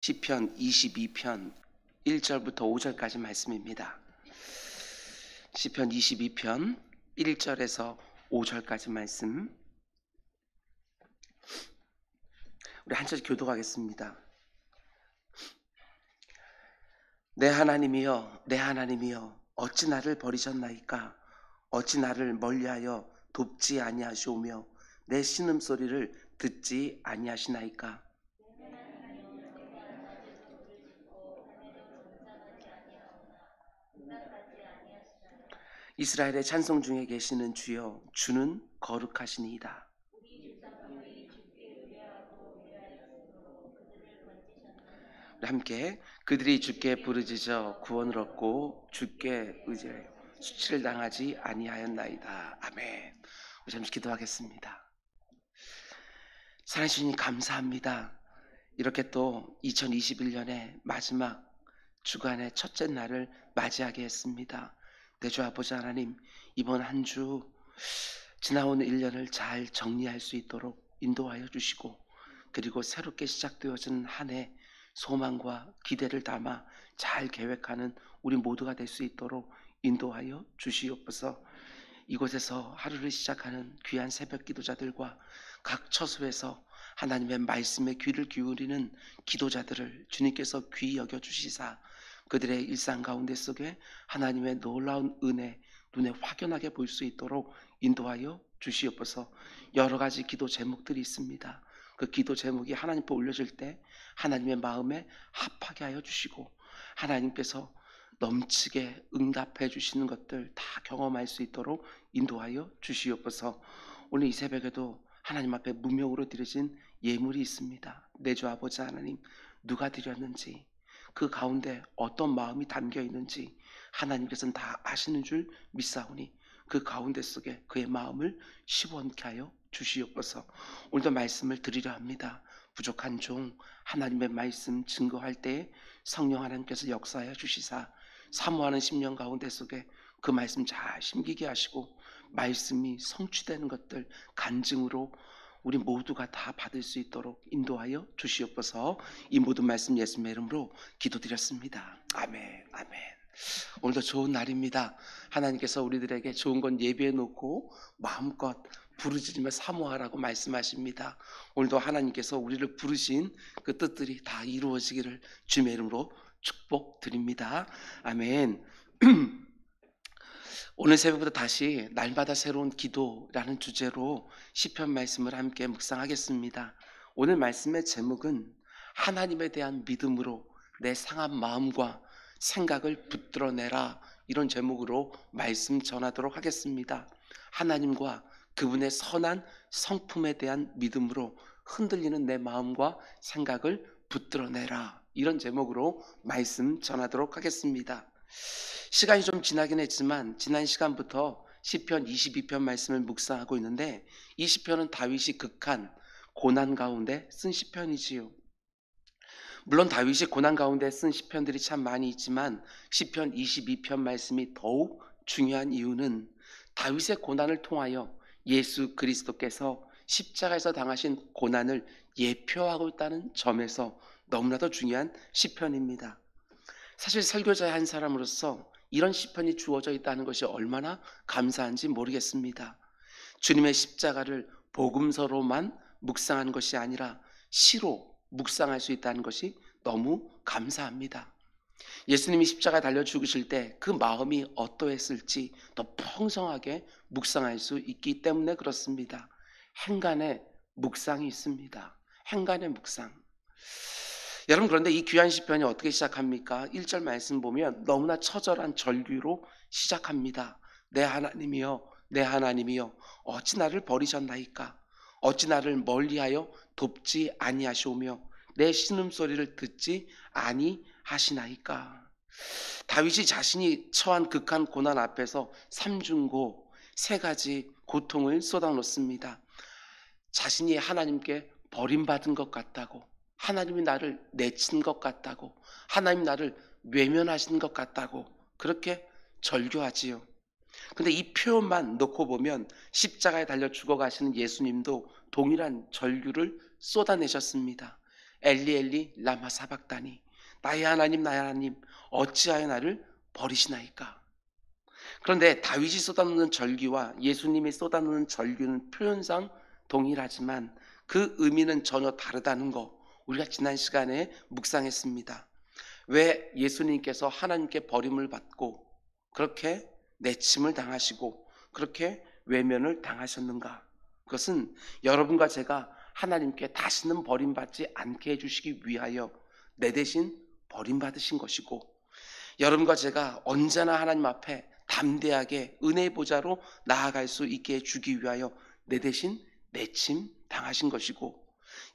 시편 22편 1절부터 5절까지 말씀입니다. 시편 22편 1절에서 5절까지 말씀, 우리 한 절씩 교독하겠습니다. 내 하나님이여, 내 하나님이여, 어찌 나를 버리셨나이까? 어찌 나를 멀리하여 돕지 아니하시오며 내 신음소리를 듣지 아니하시나이까? 이스라엘의 찬송 중에 계시는 주여, 주는 거룩하시니이다. 함께 그들이 주께 부르짖어 구원을 얻고 주께 의지하여 수치를 당하지 아니하였나이다. 아멘. 우리 잠시 기도하겠습니다. 사랑하신 주님 감사합니다. 이렇게 또 2021년의 마지막 주간의 첫째 날을 맞이하게 했습니다. 내 주 아버지 하나님, 이번 한 주 지나온 1년을 잘 정리할 수 있도록 인도하여 주시고, 그리고 새롭게 시작되어진 한 해 소망과 기대를 담아 잘 계획하는 우리 모두가 될 수 있도록 인도하여 주시옵소서. 이곳에서 하루를 시작하는 귀한 새벽 기도자들과 각 처소에서 하나님의 말씀에 귀를 기울이는 기도자들을 주님께서 귀히 여겨주시사 그들의 일상 가운데 속에 하나님의 놀라운 은혜 눈에 확연하게 볼 수 있도록 인도하여 주시옵소서. 여러 가지 기도 제목들이 있습니다. 그 기도 제목이 하나님께 올려질 때 하나님의 마음에 합하게 하여 주시고, 하나님께서 넘치게 응답해 주시는 것들 다 경험할 수 있도록 인도하여 주시옵소서. 오늘 이 새벽에도 하나님 앞에 무명으로 드려진 예물이 있습니다. 내 주 아버지 하나님, 누가 드렸는지, 그 가운데 어떤 마음이 담겨 있는지 하나님께서는 다 아시는 줄 믿사오니 그 가운데 속에 그의 마음을 시원케 하여 주시옵소서. 오늘도 말씀을 드리려 합니다. 부족한 종 하나님의 말씀 증거할 때에 성령 하나님께서 역사하여 주시사 사모하는 심령 가운데 속에 그 말씀 잘 심기게 하시고 말씀이 성취되는 것들 간증으로 우리 모두가 다 받을 수 있도록 인도하여 주시옵소서. 이 모든 말씀 예수님의 이름으로 기도드렸습니다. 아멘, 아멘. 오늘도 좋은 날입니다. 하나님께서 우리들에게 좋은 건 예비해 놓고 마음껏 부르짖으며 사모하라고 말씀하십니다. 오늘도 하나님께서 우리를 부르신 그 뜻들이 다 이루어지기를 주님의 이름으로 축복드립니다. 아멘. 오늘 새벽부터 다시 날마다 새로운 기도라는 주제로 시편 말씀을 함께 묵상하겠습니다. 오늘 말씀의 제목은 하나님에 대한 믿음으로 내 상한 마음과 생각을 붙들어내라, 이런 제목으로 말씀 전하도록 하겠습니다. 하나님과 그분의 선한 성품에 대한 믿음으로 흔들리는 내 마음과 생각을 붙들어내라, 이런 제목으로 말씀 전하도록 하겠습니다. 시간이 좀 지나긴 했지만 지난 시간부터 시편 22편 말씀을 묵상하고 있는데, 이 시편은 다윗이 극한 고난 가운데 쓴 시편이지요. 물론 다윗이 고난 가운데 쓴 시편들이 참 많이 있지만 시편 22편 말씀이 더욱 중요한 이유는 다윗의 고난을 통하여 예수 그리스도께서 십자가에서 당하신 고난을 예표하고 있다는 점에서 너무나도 중요한 시편입니다. 사실 설교자의 한 사람으로서 이런 시편이 주어져 있다는 것이 얼마나 감사한지 모르겠습니다. 주님의 십자가를 복음서로만 묵상하는 것이 아니라 시로 묵상할 수 있다는 것이 너무 감사합니다. 예수님이 십자가에 달려 죽으실 때 그 마음이 어떠했을지 더 풍성하게 묵상할 수 있기 때문에 그렇습니다. 행간의 묵상이 있습니다. 행간의 묵상. 여러분, 그런데 이 귀한 시편이 어떻게 시작합니까? 1절 말씀 보면 너무나 처절한 절규로 시작합니다. 내 하나님이여, 내 하나님이여, 어찌 나를 버리셨나이까? 어찌 나를 멀리하여 돕지 아니하시오며 내 신음소리를 듣지 아니하시나이까? 다윗이 자신이 처한 극한 고난 앞에서 삼중고 세 가지 고통을 쏟아놓습니다. 자신이 하나님께 버림받은 것 같다고, 하나님이 나를 내친 것 같다고, 하나님 나를 외면하신 것 같다고 그렇게 절규하지요. 근데 이 표현만 놓고 보면 십자가에 달려 죽어가시는 예수님도 동일한 절규를 쏟아내셨습니다. 엘리 엘리 라마 사박다니, 나의 하나님 나의 하나님 어찌하여 나를 버리시나이까. 그런데 다윗이 쏟아놓는 절규와 예수님이 쏟아놓는 절규는 표현상 동일하지만 그 의미는 전혀 다르다는 거 우리가 지난 시간에 묵상했습니다. 왜 예수님께서 하나님께 버림을 받고 그렇게 내침을 당하시고 그렇게 외면을 당하셨는가? 그것은 여러분과 제가 하나님께 다시는 버림받지 않게 해주시기 위하여 내 대신 버림받으신 것이고, 여러분과 제가 언제나 하나님 앞에 담대하게 은혜의 보좌로 나아갈 수 있게 해주기 위하여 내 대신 내침 당하신 것이고,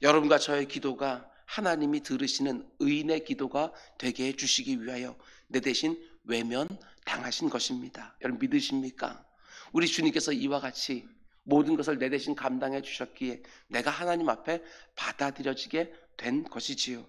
여러분과 저의 기도가 하나님이 들으시는 의인의 기도가 되게 해주시기 위하여 내 대신 외면 당하신 것입니다. 여러분 믿으십니까? 우리 주님께서 이와 같이 모든 것을 내 대신 감당해 주셨기에 내가 하나님 앞에 받아들여지게 된 것이지요.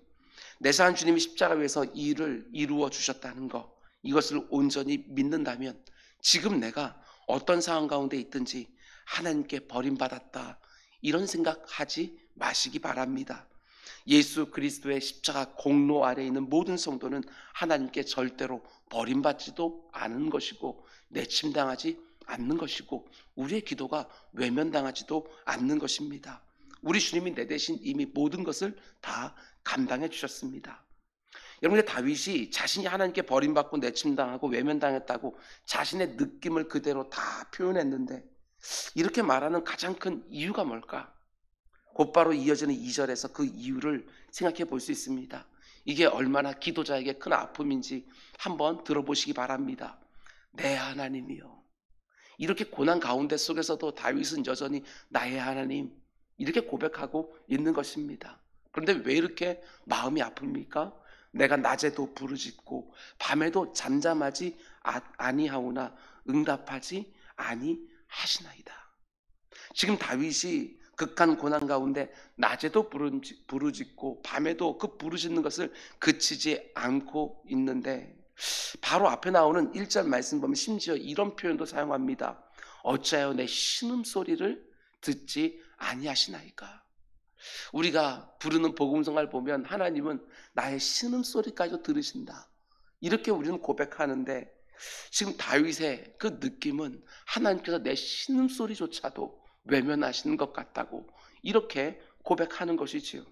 내 산 주님이 십자가 위에서 이 일을 이루어 주셨다는 것, 이것을 온전히 믿는다면 지금 내가 어떤 상황 가운데 있든지 하나님께 버림받았다 이런 생각하지 마시기 바랍니다. 예수 그리스도의 십자가 공로 아래에 있는 모든 성도는 하나님께 절대로 버림받지도 않은 것이고 내침당하지 않는 것이고 우리의 기도가 외면당하지도 않는 것입니다. 우리 주님이 내 대신 이미 모든 것을 다 감당해 주셨습니다. 여러분의 다윗이 자신이 하나님께 버림받고 내침당하고 외면당했다고 자신의 느낌을 그대로 다 표현했는데 이렇게 말하는 가장 큰 이유가 뭘까? 곧바로 이어지는 2절에서 그 이유를 생각해 볼 수 있습니다. 이게 얼마나 기도자에게 큰 아픔인지 한번 들어보시기 바랍니다. 내 하나님이요. 이렇게 고난 가운데 속에서도 다윗은 여전히 나의 하나님 이렇게 고백하고 있는 것입니다. 그런데 왜 이렇게 마음이 아픕니까? 내가 낮에도 부르짖고 밤에도 잠잠하지 아니하오나 응답하지 아니하시나이다. 지금 다윗이 극한 고난 가운데 낮에도 부르짖고 밤에도 그 부르짖는 것을 그치지 않고 있는데 바로 앞에 나오는 1절 말씀 보면 심지어 이런 표현도 사용합니다. 어찌하여 내 신음소리를 듣지 아니하시나이까. 우리가 부르는 복음성가를 보면 하나님은 나의 신음소리까지도 들으신다 이렇게 우리는 고백하는데 지금 다윗의 그 느낌은 하나님께서 내 신음소리조차도 외면하시는 것 같다고 이렇게 고백하는 것이지요.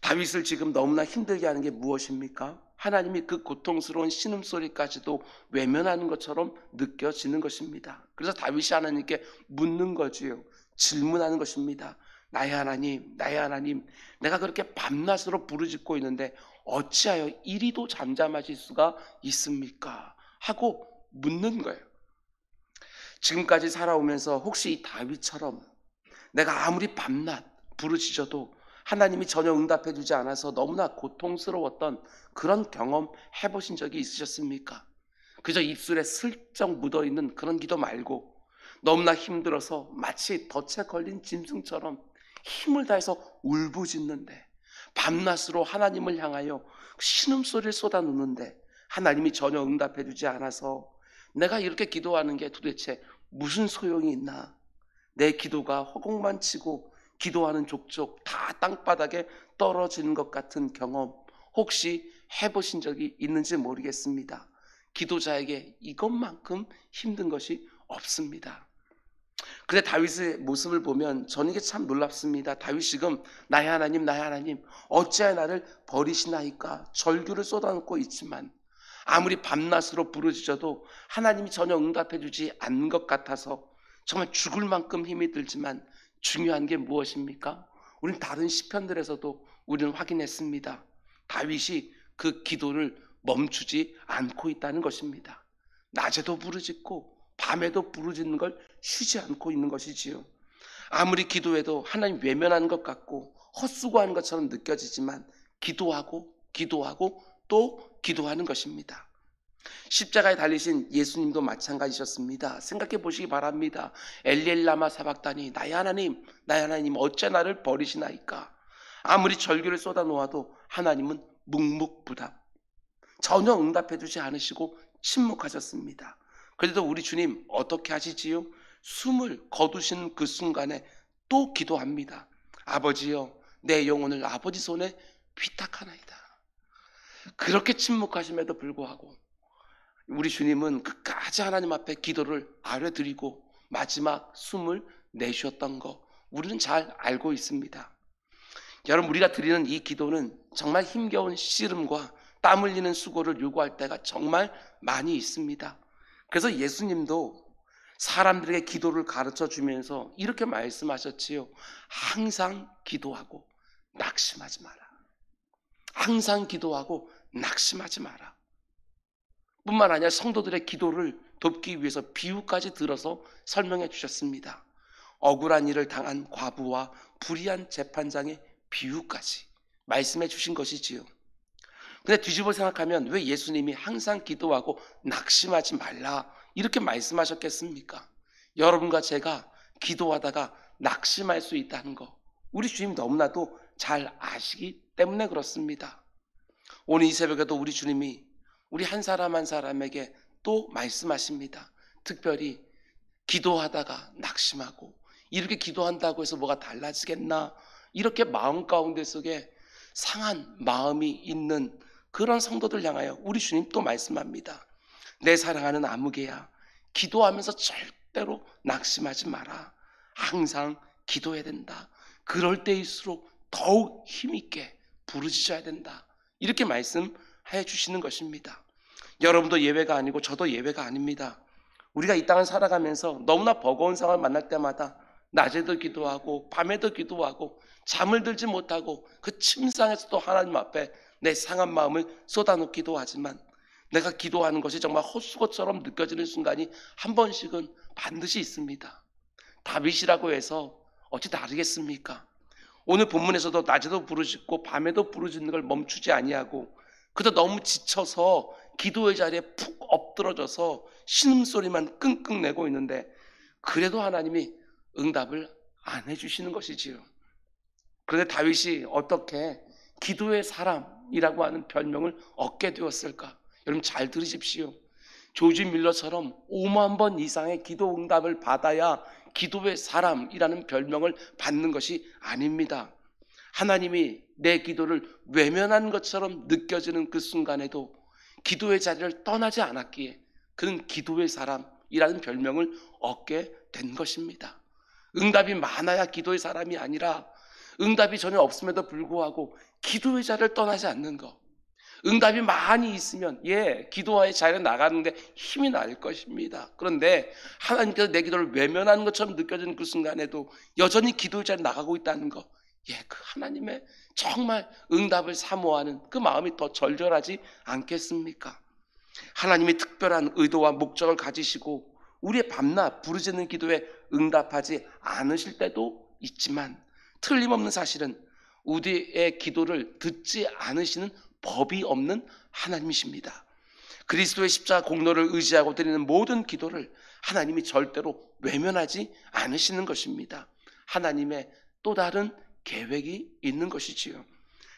다윗을 지금 너무나 힘들게 하는 게 무엇입니까? 하나님이 그 고통스러운 신음소리까지도 외면하는 것처럼 느껴지는 것입니다. 그래서 다윗이 하나님께 묻는 거지요. 질문하는 것입니다. 나의 하나님, 나의 하나님, 내가 그렇게 밤낮으로 부르짖고 있는데 어찌하여 이리도 잠잠하실 수가 있습니까? 하고 묻는 거예요. 지금까지 살아오면서 혹시 이 다윗처럼 내가 아무리 밤낮 부르짖어도 하나님이 전혀 응답해 주지 않아서 너무나 고통스러웠던 그런 경험 해보신 적이 있으셨습니까? 그저 입술에 슬쩍 묻어있는 그런 기도 말고 너무나 힘들어서 마치 덫에 걸린 짐승처럼 힘을 다해서 울부짖는데 밤낮으로 하나님을 향하여 신음소리를 쏟아놓는데 하나님이 전혀 응답해 주지 않아서 내가 이렇게 기도하는 게 도대체 무슨 소용이 있나? 내 기도가 허공만 치고 기도하는 족족 다 땅바닥에 떨어지는 것 같은 경험 혹시 해보신 적이 있는지 모르겠습니다. 기도자에게 이것만큼 힘든 것이 없습니다. 근데 다윗의 모습을 보면 저는 이게 참 놀랍습니다. 다윗이 지금 나의 하나님 나의 하나님 어찌하여 나를 버리시나이까 절규를 쏟아놓고 있지만 아무리 밤낮으로 부르짖어도 하나님이 전혀 응답해 주지 않는 것 같아서 정말 죽을 만큼 힘이 들지만 중요한 게 무엇입니까? 우리는 다른 시편들에서도 우리는 확인했습니다. 다윗이 그 기도를 멈추지 않고 있다는 것입니다. 낮에도 부르짖고 밤에도 부르짖는 걸 쉬지 않고 있는 것이지요. 아무리 기도해도 하나님 외면하는 것 같고 헛수고하는 것처럼 느껴지지만 기도하고 또 기도하는 것입니다. 십자가에 달리신 예수님도 마찬가지셨습니다. 생각해 보시기 바랍니다. 엘리엘라마 사박다니 나의 하나님 어째 나를 버리시나이까. 아무리 절규를 쏟아놓아도 하나님은 묵묵부답 전혀 응답해 주지 않으시고 침묵하셨습니다. 그래도 우리 주님 어떻게 하시지요? 숨을 거두시는 그 순간에 또 기도합니다. 아버지여 내 영혼을 아버지 손에 위탁하나이다. 그렇게 침묵하심에도 불구하고 우리 주님은 끝까지 하나님 앞에 기도를 아뢰드리고 마지막 숨을 내쉬었던 거 우리는 잘 알고 있습니다. 여러분, 우리가 드리는 이 기도는 정말 힘겨운 씨름과 땀 흘리는 수고를 요구할 때가 정말 많이 있습니다. 그래서 예수님도 사람들에게 기도를 가르쳐 주면서 이렇게 말씀하셨지요. 항상 기도하고 낙심하지 마라. 항상 기도하고 낙심하지 마라. 뿐만 아니라 성도들의 기도를 돕기 위해서 비유까지 들어서 설명해 주셨습니다. 억울한 일을 당한 과부와 불의한 재판장의 비유까지 말씀해 주신 것이지요. 근데 뒤집어 생각하면 왜 예수님이 항상 기도하고 낙심하지 말라 이렇게 말씀하셨겠습니까? 여러분과 제가 기도하다가 낙심할 수 있다는 거 우리 주님 너무나도 잘 아시기 때문에 그렇습니다. 오늘 이 새벽에도 우리 주님이 우리 한 사람 한 사람에게 또 말씀하십니다. 특별히 기도하다가 낙심하고 이렇게 기도한다고 해서 뭐가 달라지겠나 이렇게 마음 가운데 속에 상한 마음이 있는 그런 성도들 향하여 우리 주님 또 말씀합니다. 내 사랑하는 아무개야, 기도하면서 절대로 낙심하지 마라. 항상 기도해야 된다. 그럴 때일수록 더욱 힘있게 부르짖어야 된다. 이렇게 말씀해 주시는 것입니다. 여러분도 예외가 아니고 저도 예외가 아닙니다. 우리가 이 땅을 살아가면서 너무나 버거운 상황을 만날 때마다 낮에도 기도하고 밤에도 기도하고 잠을 들지 못하고 그 침상에서도 하나님 앞에 내 상한 마음을 쏟아놓기도 하지만 내가 기도하는 것이 정말 헛수고처럼 느껴지는 순간이 한 번씩은 반드시 있습니다. 다윗이라고 해서 어찌 다르겠습니까? 오늘 본문에서도 낮에도 부르짖고 밤에도 부르짖는 걸 멈추지 아니하고 그저 너무 지쳐서 기도의 자리에 푹 엎드러져서 신음소리만 끙끙 내고 있는데 그래도 하나님이 응답을 안 해주시는 것이지요. 그런데 다윗이 어떻게 기도의 사람이라고 하는 별명을 얻게 되었을까? 여러분 잘 들으십시오. 조지 밀러처럼 5만 번 이상의 기도 응답을 받아야 기도의 사람이라는 별명을 받는 것이 아닙니다. 하나님이 내 기도를 외면한 것처럼 느껴지는 그 순간에도 기도의 자리를 떠나지 않았기에 그는 기도의 사람이라는 별명을 얻게 된 것입니다. 응답이 많아야 기도의 사람이 아니라 응답이 전혀 없음에도 불구하고 기도의 자리를 떠나지 않는 것. 응답이 많이 있으면 기도의 자리에 나가는데 힘이 날 것입니다. 그런데 하나님께서 내 기도를 외면하는 것처럼 느껴지는 그 순간에도 여전히 기도의 자리에 나가고 있다는 것. 그 하나님의 정말 응답을 사모하는 그 마음이 더 절절하지 않겠습니까? 하나님이 특별한 의도와 목적을 가지시고 우리의 밤낮 부르짖는 기도에 응답하지 않으실 때도 있지만 틀림없는 사실은 우리의 기도를 듣지 않으시는 법이 없는 하나님이십니다. 그리스도의 십자가 공로를 의지하고 드리는 모든 기도를 하나님이 절대로 외면하지 않으시는 것입니다. 하나님의 또 다른 계획이 있는 것이지요.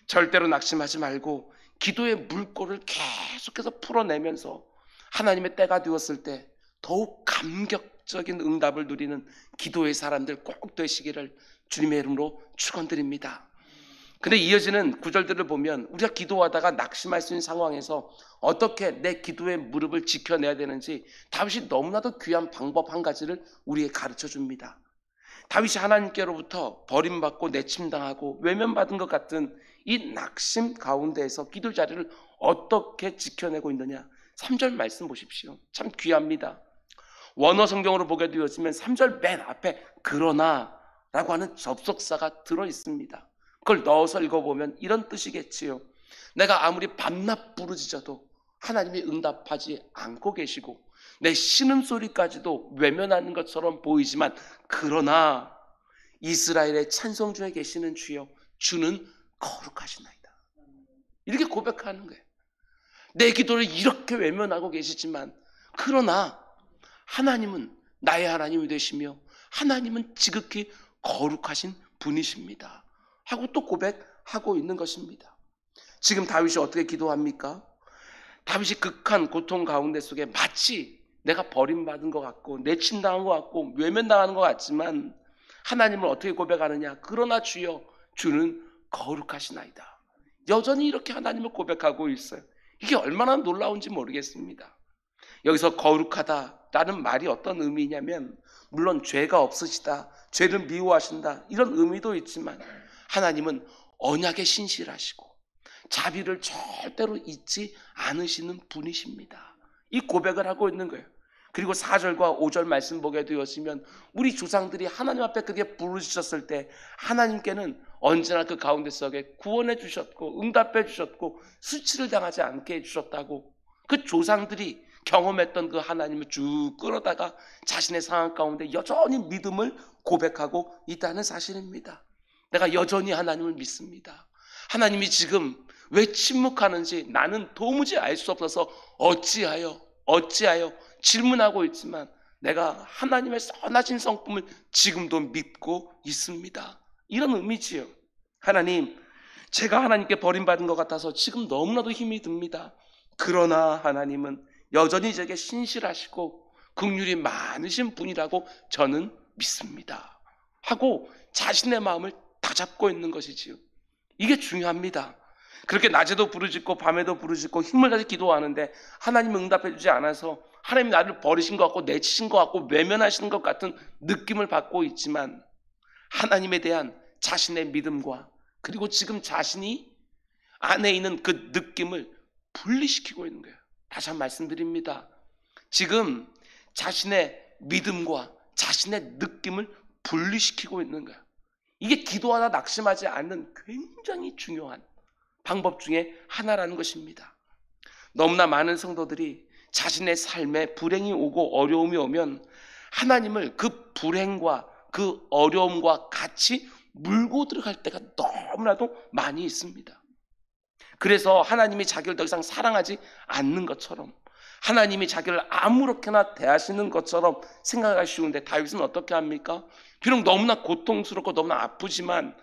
절대로 낙심하지 말고 기도의 물꼬를 계속해서 풀어내면서 하나님의 때가 되었을 때 더욱 감격적인 응답을 누리는 기도의 사람들 꼭 되시기를 주님의 이름으로 축원드립니다. 근데 이어지는 구절들을 보면 우리가 기도하다가 낙심할 수 있는 상황에서 어떻게 내 기도의 무릎을 지켜내야 되는지 다윗이 너무나도 귀한 방법 한 가지를 우리에게 가르쳐 줍니다. 다윗이 하나님께로부터 버림받고 내침당하고 외면받은 것 같은 이 낙심 가운데에서 기도 자리를 어떻게 지켜내고 있느냐. 3절 말씀 보십시오. 참 귀합니다. 원어 성경으로 보게 되었으면 3절 맨 앞에 그러나 라고 하는 접속사가 들어있습니다. 그걸 넣어서 읽어보면 이런 뜻이겠지요. 내가 아무리 밤낮 부르짖어도 하나님이 응답하지 않고 계시고 내 신음소리까지도 외면하는 것처럼 보이지만 그러나 이스라엘의 찬송 중에 계시는 주여 주는 거룩하시나이다. 이렇게 고백하는 거예요. 내 기도를 이렇게 외면하고 계시지만 그러나 하나님은 나의 하나님이 되시며 하나님은 지극히 거룩하신 분이십니다. 하고 또 고백하고 있는 것입니다. 지금 다윗이 어떻게 기도합니까? 다윗이 극한 고통 가운데 속에 마치 내가 버림받은 것 같고 내친당한 것 같고 외면당하는 것 같지만 하나님을 어떻게 고백하느냐? 그러나 주여 주는 거룩하시나이다. 여전히 이렇게 하나님을 고백하고 있어요. 이게 얼마나 놀라운지 모르겠습니다. 여기서 거룩하다라는 말이 어떤 의미냐면, 물론 죄가 없으시다, 죄를 미워하신다, 이런 의미도 있지만 하나님은 언약에 신실하시고 자비를 절대로 잊지 않으시는 분이십니다. 이 고백을 하고 있는 거예요. 그리고 4절과 5절 말씀 보게 되었으면, 우리 조상들이 하나님 앞에 그렇게 부르셨을 때 하나님께는 언제나 그 가운데 속에 구원해 주셨고 응답해 주셨고 수치를 당하지 않게 해주셨다고, 그 조상들이 경험했던 그 하나님을 쭉 끌어다가 자신의 상황 가운데 여전히 믿음을 고백하고 있다는 사실입니다. 내가 여전히 하나님을 믿습니다. 하나님이 지금 왜 침묵하는지 나는 도무지 알 수 없어서 어찌하여 질문하고 있지만, 내가 하나님의 선하신 성품을 지금도 믿고 있습니다. 이런 의미지요. 하나님, 제가 하나님께 버림받은 것 같아서 지금 너무나도 힘이 듭니다. 그러나 하나님은 여전히 제게 신실하시고 긍휼이 많으신 분이라고 저는 믿습니다 하고 자신의 마음을 다잡고 있는 것이지요. 이게 중요합니다. 그렇게 낮에도 부르짖고 밤에도 부르짖고 힘을 다해 기도하는데 하나님이 응답해 주지 않아서 하나님이 나를 버리신 것 같고 내치신 것 같고 외면하시는 것 같은 느낌을 받고 있지만, 하나님에 대한 자신의 믿음과 그리고 지금 자신이 안에 있는 그 느낌을 분리시키고 있는 거예요. 다시 한번 말씀드립니다. 지금 자신의 믿음과 자신의 느낌을 분리시키고 있는 거예요. 이게 기도하다 낙심하지 않는 굉장히 중요한 방법 중에 하나라는 것입니다. 너무나 많은 성도들이 자신의 삶에 불행이 오고 어려움이 오면 하나님을 그 불행과 그 어려움과 같이 물고 들어갈 때가 너무나도 많이 있습니다. 그래서 하나님이 자기를 더 이상 사랑하지 않는 것처럼, 하나님이 자기를 아무렇게나 대하시는 것처럼 생각하기 쉬운데, 다윗은 어떻게 합니까? 비록 너무나 고통스럽고 너무나 아프지만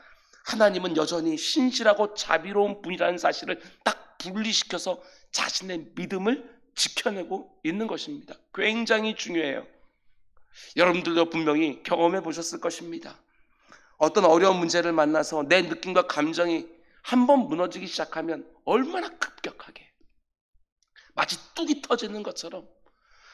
하나님은 여전히 신실하고 자비로운 분이라는 사실을 딱 분리시켜서 자신의 믿음을 지켜내고 있는 것입니다. 굉장히 중요해요. 여러분들도 분명히 경험해 보셨을 것입니다. 어떤 어려운 문제를 만나서 내 느낌과 감정이 한번 무너지기 시작하면 얼마나 급격하게, 마치 뚝이 터지는 것처럼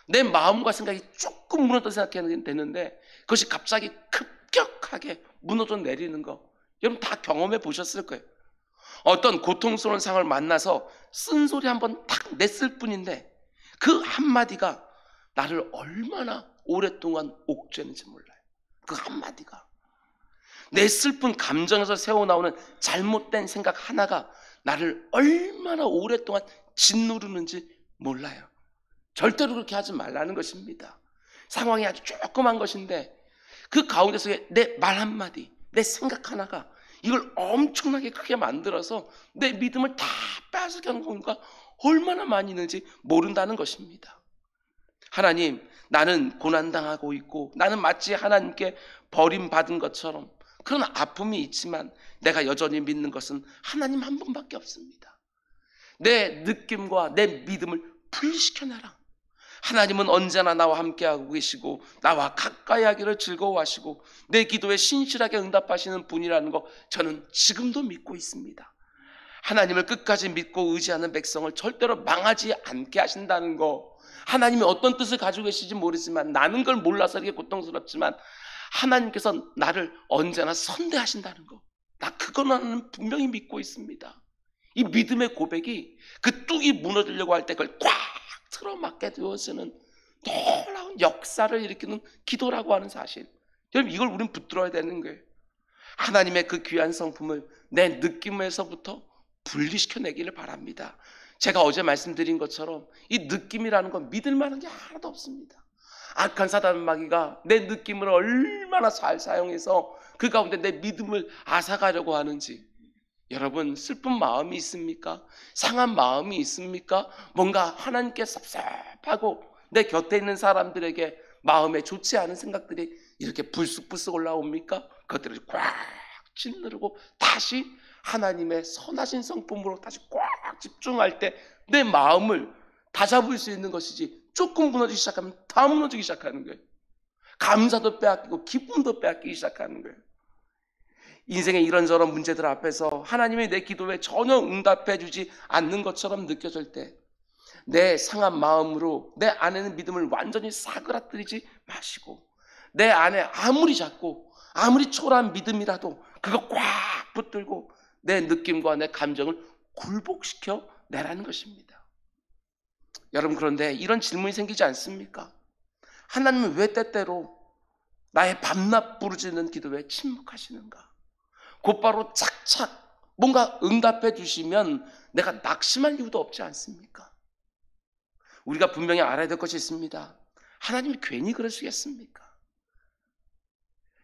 내 마음과 생각이 조금 무너져 생각해야 되는데 그것이 갑자기 급격하게 무너져 내리는 거, 여러분 다 경험해 보셨을 거예요. 어떤 고통스러운 상황을 만나서 쓴소리 한번 딱 냈을 뿐인데 그 한마디가 나를 얼마나 오랫동안 옥죄는지 몰라요. 그 한마디가 내 슬픈 감정에서 새어나오는 잘못된 생각 하나가 나를 얼마나 오랫동안 짓누르는지 몰라요. 절대로 그렇게 하지 말라는 것입니다. 상황이 아주 조그만 것인데 그 가운데서의 내 말 한마디, 내 생각 하나가 이걸 엄청나게 크게 만들어서 내 믿음을 다 빼앗게 하는 경우가 얼마나 많이 있는지 모른다는 것입니다. 하나님, 나는 고난당하고 있고 나는 마치 하나님께 버림받은 것처럼 그런 아픔이 있지만 내가 여전히 믿는 것은 하나님 한 분밖에 없습니다. 내 느낌과 내 믿음을 분리시켜내라. 하나님은 언제나 나와 함께하고 계시고 나와 가까이 하기를 즐거워하시고 내 기도에 신실하게 응답하시는 분이라는 거 저는 지금도 믿고 있습니다. 하나님을 끝까지 믿고 의지하는 백성을 절대로 망하지 않게 하신다는 거, 하나님이 어떤 뜻을 가지고 계시지 모르지만 나는 걸 몰라서 이렇게 고통스럽지만 하나님께서 나를 언제나 선대하신다는 거, 나 그거는 분명히 믿고 있습니다. 이 믿음의 고백이 그 뚝이 무너지려고 할 때 그걸 꽉 틀어막게 되어지는 놀라운 역사를 일으키는 기도라고 하는 사실, 여러분 이걸 우리는 붙들어야 되는 거예요. 하나님의 그 귀한 성품을 내 느낌에서부터 분리시켜내기를 바랍니다. 제가 어제 말씀드린 것처럼 이 느낌이라는 건 믿을 만한 게 하나도 없습니다. 악한 사단 마귀가 내 느낌을 얼마나 잘 사용해서 그 가운데 내 믿음을 앗아가려고 하는지, 여러분 슬픈 마음이 있습니까? 상한 마음이 있습니까? 뭔가 하나님께 섭섭하고 내 곁에 있는 사람들에게 마음에 좋지 않은 생각들이 이렇게 불쑥불쑥 올라옵니까? 그것들을 꽉 짓누르고 다시 하나님의 선하신 성품으로 다시 꽉 집중할 때 내 마음을 다잡을 수 있는 것이지, 조금 무너지기 시작하면 다 무너지기 시작하는 거예요. 감사도 빼앗기고 기쁨도 빼앗기기 시작하는 거예요. 인생의 이런저런 문제들 앞에서 하나님이 내 기도에 전혀 응답해 주지 않는 것처럼 느껴질 때 내 상한 마음으로 내 안에는 믿음을 완전히 사그라뜨리지 마시고 내 안에 아무리 작고 아무리 초라한 믿음이라도 그거 꽉 붙들고 내 느낌과 내 감정을 굴복시켜 내라는 것입니다. 여러분, 그런데 이런 질문이 생기지 않습니까? 하나님은 왜 때때로 나의 밤낮 부르짖는 기도에 침묵하시는가? 곧바로 착착 뭔가 응답해 주시면 내가 낙심할 이유도 없지 않습니까? 우리가 분명히 알아야 될 것이 있습니다. 하나님이 괜히 그러시겠습니까?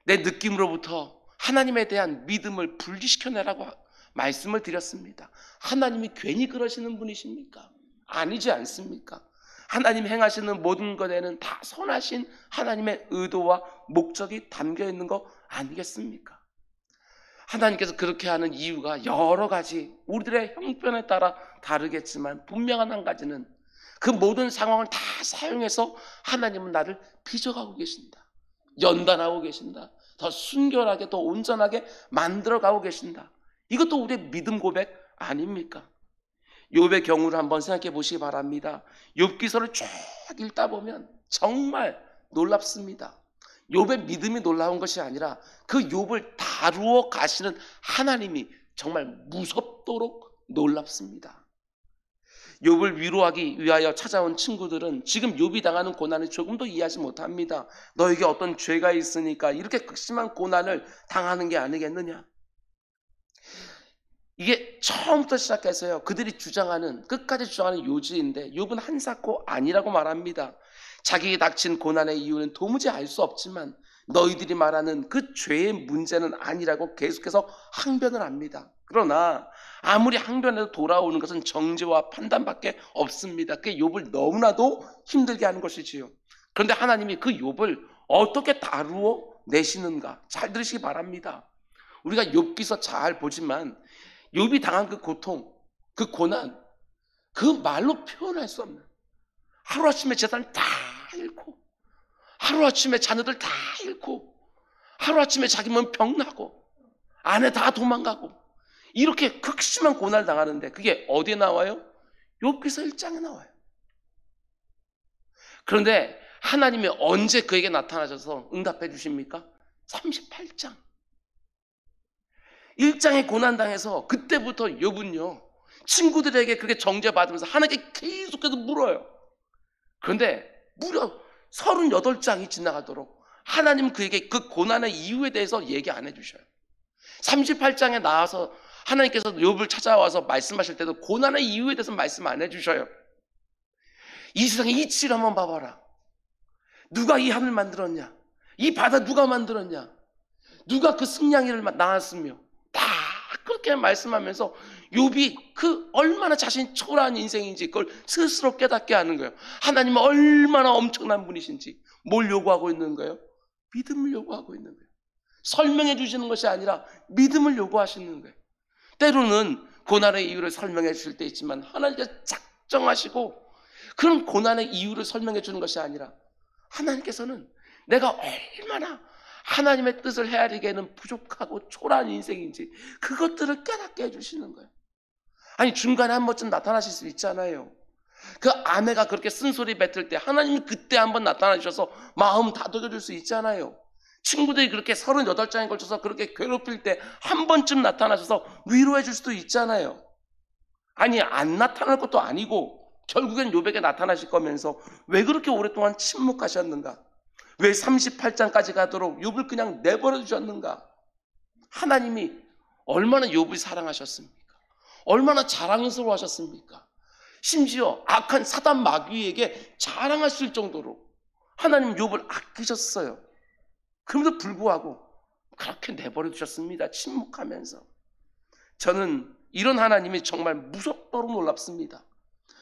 내 느낌으로부터 하나님에 대한 믿음을 분리시켜내라고 말씀을 드렸습니다. 하나님이 괜히 그러시는 분이십니까? 아니지 않습니까? 하나님 행하시는 모든 것에는 다 선하신 하나님의 의도와 목적이 담겨 있는 거 아니겠습니까? 하나님께서 그렇게 하는 이유가 여러 가지, 우리들의 형편에 따라 다르겠지만 분명한 한 가지는 그 모든 상황을 다 사용해서 하나님은 나를 빚어가고 계신다. 연단하고 계신다. 더 순결하게, 더 온전하게 만들어가고 계신다. 이것도 우리의 믿음 고백 아닙니까? 욥의 경우를 한번 생각해 보시기 바랍니다. 욥기서를 쭉 읽다 보면 정말 놀랍습니다. 욥의 믿음이 놀라운 것이 아니라 그 욥을 다루어 가시는 하나님이 정말 무섭도록 놀랍습니다. 욥을 위로하기 위하여 찾아온 친구들은 지금 욥이 당하는 고난을 조금도 이해하지 못합니다. 너에게 어떤 죄가 있으니까 이렇게 극심한 고난을 당하는 게 아니겠느냐? 이게 처음부터 시작해서요, 그들이 주장하는, 끝까지 주장하는 요지인데 욥은 한사코 아니라고 말합니다. 자기에게 닥친 고난의 이유는 도무지 알 수 없지만 너희들이 말하는 그 죄의 문제는 아니라고 계속해서 항변을 합니다. 그러나 아무리 항변해도 돌아오는 것은 정죄와 판단밖에 없습니다. 그게 욥을 너무나도 힘들게 하는 것이지요. 그런데 하나님이 그 욥을 어떻게 다루어 내시는가 잘 들으시기 바랍니다. 우리가 욥기서 잘 보지만 욥이 당한 그 고통, 그 고난, 그 말로 표현할 수 없는, 하루아침에 재산을 다 잃고, 하루아침에 자녀들 다 잃고, 하루아침에 자기 몸 병나고, 아내 다 도망가고, 이렇게 극심한 고난을 당하는데 그게 어디에 나와요? 욥기서 1장에 나와요. 그런데 하나님이 언제 그에게 나타나셔서 응답해 주십니까? 38장. 1장에 고난당해서 그때부터 욥은요, 친구들에게 그렇게 정죄받으면서 하나님께 계속해서 물어요. 그런데 무려 38장이 지나가도록 하나님은 그에게 그 고난의 이유에 대해서 얘기 안 해주셔요. 38장에 나와서 하나님께서 욥을 찾아와서 말씀하실 때도 고난의 이유에 대해서 말씀 안 해주셔요. 이 세상의 이치를 한번 봐봐라. 누가 이 하늘 만들었냐? 이 바다 누가 만들었냐? 누가 그 승냥이를 낳았으며? 다 그렇게 말씀하면서 욥이 그 얼마나 자신이 초라한 인생인지 그걸 스스로 깨닫게 하는 거예요. 하나님은 얼마나 엄청난 분이신지. 뭘 요구하고 있는 거예요? 믿음을 요구하고 있는 거예요. 설명해 주시는 것이 아니라 믿음을 요구하시는 거예요. 때로는 고난의 이유를 설명해 주실 때 있지만 하나님께서 작정하시고 그런 고난의 이유를 설명해 주는 것이 아니라 하나님께서는 내가 얼마나 하나님의 뜻을 헤아리기에는 부족하고 초라한 인생인지 그것들을 깨닫게 해주시는 거예요. 아니, 중간에 한 번쯤 나타나실 수 있잖아요. 그 아내가 그렇게 쓴소리 뱉을 때 하나님이 그때 한번 나타나 주셔서 마음 다독여줄 수 있잖아요. 친구들이 그렇게 38장에 걸쳐서 그렇게 괴롭힐 때 한 번쯤 나타나셔서 위로해 줄 수도 있잖아요. 아니, 안 나타날 것도 아니고 결국엔 욥에게 나타나실 거면서 왜 그렇게 오랫동안 침묵하셨는가? 왜 38장까지 가도록 욥을 그냥 내버려 두셨는가? 하나님이 얼마나 욥을 사랑하셨습니까? 얼마나 자랑스러워하셨습니까? 심지어 악한 사단 마귀에게 자랑하실 정도로 하나님 욥을 아끼셨어요. 그럼에도 불구하고 그렇게 내버려 두셨습니다. 침묵하면서. 저는 이런 하나님이 정말 무섭도록 놀랍습니다.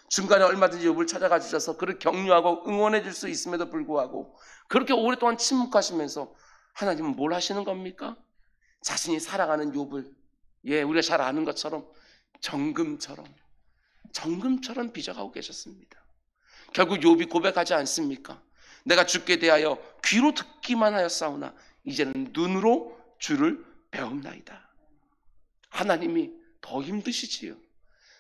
중간에 얼마든지 욥을 찾아가 주셔서 그를 격려하고 응원해 줄 수 있음에도 불구하고 그렇게 오랫동안 침묵하시면서 하나님은 뭘 하시는 겁니까? 자신이 사랑하는 욥을, 우리가 잘 아는 것처럼 정금처럼 빚어가고 계셨습니다. 결국 욥이 고백하지 않습니까? 내가 주께 대하여 귀로 듣기만 하였사오나 이제는 눈으로 주를 배웁나이다. 하나님이 더 힘드시지요.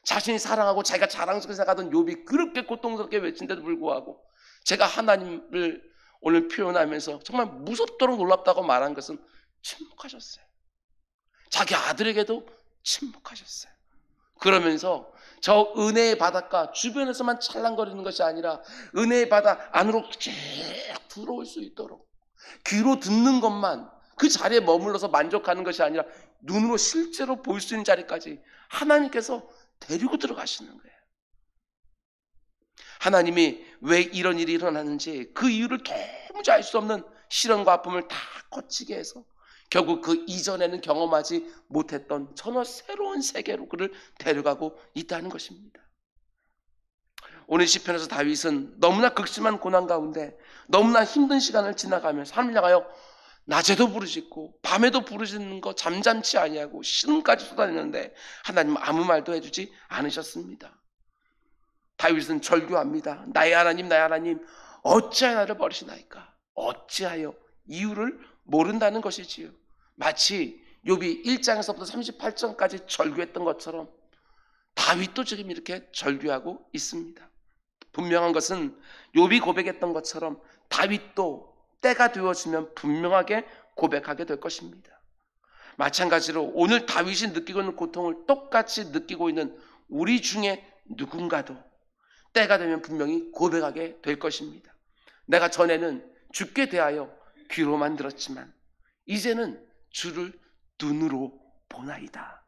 자신이 사랑하고 자기가 자랑스럽게 생각하던 욥이 그렇게 고통스럽게 외친데도 불구하고 제가 하나님을 오늘 표현하면서 정말 무섭도록 놀랍다고 말한 것은 침묵하셨어요. 자기 아들에게도 침묵하셨어요. 그러면서 저 은혜의 바닷가 주변에서만 찰랑거리는 것이 아니라 은혜의 바다 안으로 쭉 들어올 수 있도록 귀로 듣는 것만 그 자리에 머물러서 만족하는 것이 아니라 눈으로 실제로 볼 수 있는 자리까지 하나님께서 데리고 들어가시는 거예요. 하나님이 왜 이런 일이 일어나는지 그 이유를 도무지 알 수 없는 시련과 아픔을 다 거치게 해서 결국 그 이전에는 경험하지 못했던 전혀 새로운 세계로 그를 데려가고 있다는 것입니다. 오늘 시편에서 다윗은 너무나 극심한 고난 가운데 너무나 힘든 시간을 지나가면서 하나님 향하여 낮에도 부르짖고 밤에도 부르짖는 거 잠잠치 아니하고 신음까지 쏟아내는데 하나님은 아무 말도 해주지 않으셨습니다. 다윗은 절규합니다. 나의 하나님 나의 하나님 어찌하여 나를 버리시나이까. 어찌하여 이유를 모른다는 것이지요. 마치 욥이 1장에서부터 38장까지 절규했던 것처럼 다윗도 지금 이렇게 절규하고 있습니다. 분명한 것은 욥이 고백했던 것처럼 다윗도 때가 되어지면 분명하게 고백하게 될 것입니다. 마찬가지로 오늘 다윗이 느끼고 있는 고통을 똑같이 느끼고 있는 우리 중에 누군가도 때가 되면 분명히 고백하게 될 것입니다. 내가 전에는 주께 대하여 귀로만 들었지만 이제는 주를 눈으로 보나이다.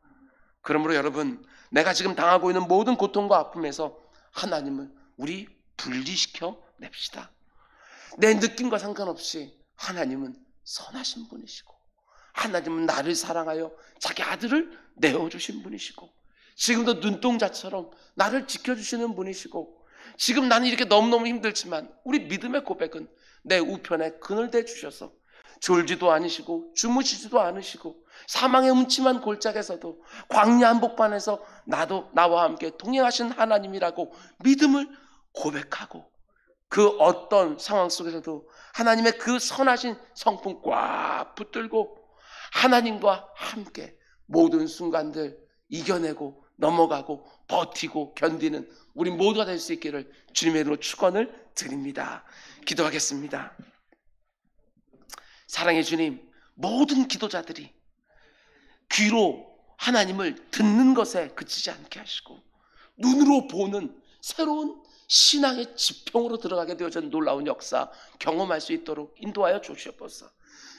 그러므로 여러분, 내가 지금 당하고 있는 모든 고통과 아픔에서 하나님을 우리 분리시켜 냅시다. 내 느낌과 상관없이 하나님은 선하신 분이시고 하나님은 나를 사랑하여 자기 아들을 내어주신 분이시고 지금도 눈동자처럼 나를 지켜주시는 분이시고 지금 나는 이렇게 너무너무 힘들지만 우리 믿음의 고백은 내 우편에 그늘 대주셔서 졸지도 않으시고 주무시지도 않으시고 사망의 음침한 골짜기에서도 광야 한복판에서 나와 함께 동행하신 하나님이라고 믿음을 고백하고 그 어떤 상황 속에서도 하나님의 그 선하신 성품 꽉 붙들고 하나님과 함께 모든 순간들 이겨내고 넘어가고 버티고 견디는 우리 모두가 될 수 있기를 주님의 이름으로 축원을 드립니다. 기도하겠습니다. 사랑의 주님, 모든 기도자들이 귀로 하나님을 듣는 것에 그치지 않게 하시고 눈으로 보는 새로운 신앙의 지평으로 들어가게 되어진 놀라운 역사 경험할 수 있도록 인도하여 주시옵소서.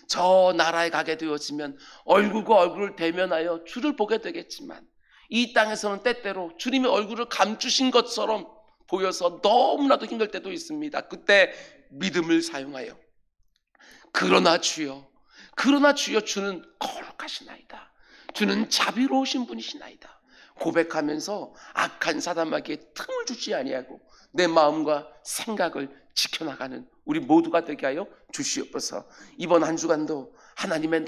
저 나라에 가게 되어지면 얼굴과 얼굴을 대면하여 주를 보게 되겠지만 이 땅에서는 때때로 주님의 얼굴을 감추신 것처럼 보여서 너무나도 힘들 때도 있습니다. 그때 믿음을 사용하여 그러나 주여 주는 거룩하시나이다. 주는 자비로우신 분이시나이다. 고백하면서 악한 사단에게 틈을 주지 아니하고 내 마음과 생각을 지켜나가는 우리 모두가 되게 하여 주시옵소서. 이번 한 주간도 하나님의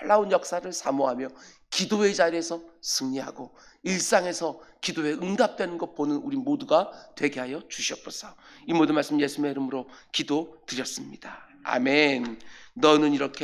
놀라운 역사를 사모하며 기도의 자리에서 승리하고 일상에서 기도에 응답되는 것 보는 우리 모두가 되게 하여 주시옵소서. 이 모든 말씀 예수님의 이름으로 기도드렸습니다. 아멘. 너는 이렇게